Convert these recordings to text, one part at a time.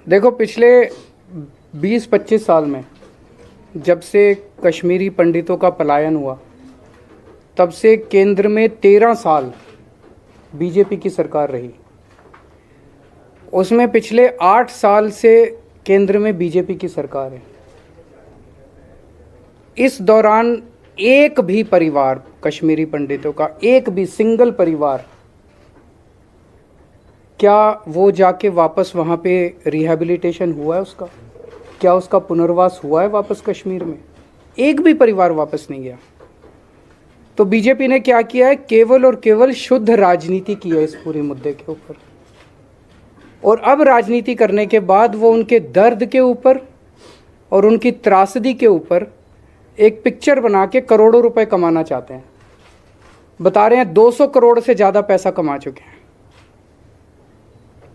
देखो, पिछले 20-25 साल में जब से कश्मीरी पंडितों का पलायन हुआ, तब से केंद्र में 13 साल बीजेपी की सरकार रही। उसमें पिछले 8 साल से केंद्र में बीजेपी की सरकार है। इस दौरान एक भी परिवार, कश्मीरी पंडितों का एक भी सिंगल परिवार, क्या वो जाके वापस वहाँ पे रिहैबिलिटेशन हुआ है उसका? क्या उसका पुनर्वास हुआ है वापस कश्मीर में? एक भी परिवार वापस नहीं गया। तो बीजेपी ने क्या किया है? केवल और केवल शुद्ध राजनीति की है इस पूरे मुद्दे के ऊपर। और अब राजनीति करने के बाद वो उनके दर्द के ऊपर और उनकी त्रासदी के ऊपर एक पिक्चर बना के करोड़ों रुपए कमाना चाहते हैं। बता रहे हैं 200 करोड़ से ज़्यादा पैसा कमा चुके हैं।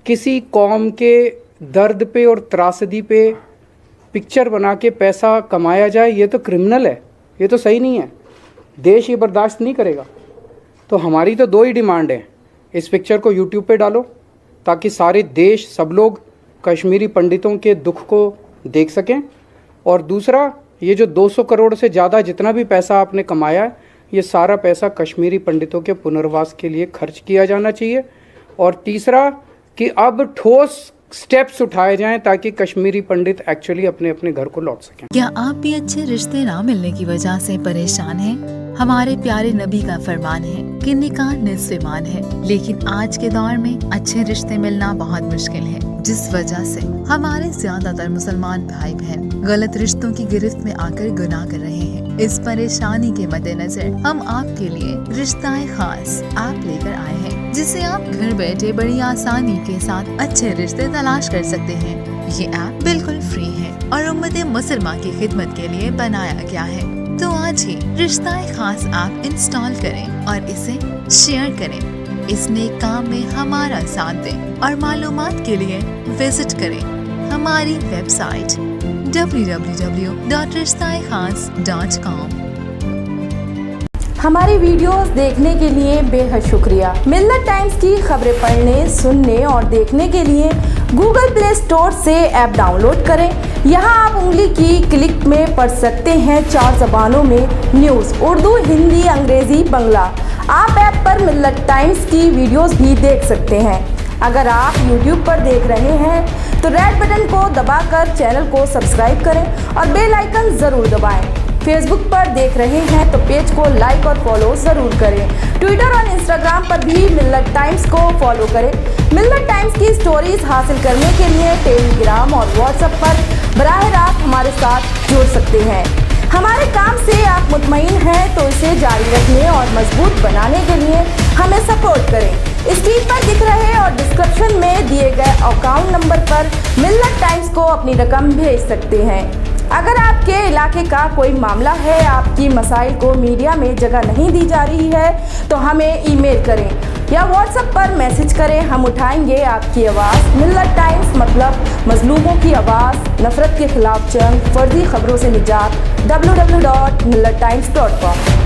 किसी कौम के दर्द पे और त्रासदी पे पिक्चर बना के पैसा कमाया जाए, ये तो क्रिमिनल है, ये तो सही नहीं है। देश ये बर्दाश्त नहीं करेगा। तो हमारी तो 2 ही डिमांड है, इस पिक्चर को यूट्यूब पे डालो ताकि सारे देश, सब लोग कश्मीरी पंडितों के दुख को देख सकें, और दूसरा, ये जो 200 करोड़ से ज़्यादा जितना भी पैसा आपने कमाया है, ये सारा पैसा कश्मीरी पंडितों के पुनर्वास के लिए खर्च किया जाना चाहिए। और तीसरा कि अब ठोस स्टेप्स उठाए जाएं ताकि कश्मीरी पंडित एक्चुअली अपने अपने घर को लौट सकें। क्या आप भी अच्छे रिश्ते ना मिलने की वजह से परेशान हैं? हमारे प्यारे नबी का फरमान है कि निकाह निस्फ़ ईमान है, लेकिन आज के दौर में अच्छे रिश्ते मिलना बहुत मुश्किल है, जिस वजह से हमारे ज्यादातर मुसलमान भाई बहन गलत रिश्तों की गिरफ्त में आकर गुनाह कर रहे हैं। इस परेशानी के मद्देनजर हम आपके लिए रिश्ता खास ऐप लेकर आए हैं, जिसे आप घर बैठे बड़ी आसानी के साथ अच्छे रिश्ते तलाश कर सकते हैं। ये ऐप बिल्कुल फ्री है और उम्मत मुसलमान की खिदमत के लिए बनाया गया है। तो आज ही रिश्ता खास ऐप इंस्टॉल करें और इसे शेयर करें। इस नेक काम में हमारा साथ दें और मालूमात के लिए विजिट करें हमारी वेबसाइट www.rishtaikhas.com। हमारी वीडियोस देखने के लिए बेहद शुक्रिया। मिल्लत टाइम्स की खबरें पढ़ने, सुनने और देखने के लिए गूगल प्ले स्टोर से ऐप डाउनलोड करें। यहां आप उंगली की क्लिक में पढ़ सकते हैं 4 ज़बानों में न्यूज़, उर्दू, हिंदी, अंग्रेज़ी, बांग्ला। आप ऐप पर मिल्लत टाइम्स की वीडियोस भी देख सकते हैं। अगर आप YouTube पर देख रहे हैं तो रेड बटन को दबाकर चैनल को सब्सक्राइब करें और बेल आइकन ज़रूर दबाएं। फेसबुक पर देख रहे हैं तो पेज को लाइक और फॉलो ज़रूर करें। ट्विटर और इंस्टाग्राम पर भी मिल्लत टाइम्स को फॉलो करें। मिल्लत टाइम्स की स्टोरीज हासिल करने के लिए टेलीग्राम और व्हाट्सएप पर बराह रास्त हमारे साथ जुड़ सकते हैं। हमारे काम से आप मुतमईन हैं तो इसे जारी रखने और मजबूत बनाने के लिए हमें सपोर्ट करें। स्क्रीन पर दिख रहे और डिस्क्रिप्शन में दिए गए अकाउंट नंबर पर मिल्लत टाइम्स को अपनी रकम भेज सकते हैं। अगर आपके इलाके का कोई मामला है, आपकी मसाइल को मीडिया में जगह नहीं दी जा रही है, तो हमें ईमेल करें या व्हाट्सएप पर मैसेज करें। हम उठाएंगे आपकी आवाज़। मिल्लत टाइम्स मतलब मजलूमों की आवाज़, नफरत के खिलाफ जंग, फर्जी खबरों से निजात। www.millattimes.com।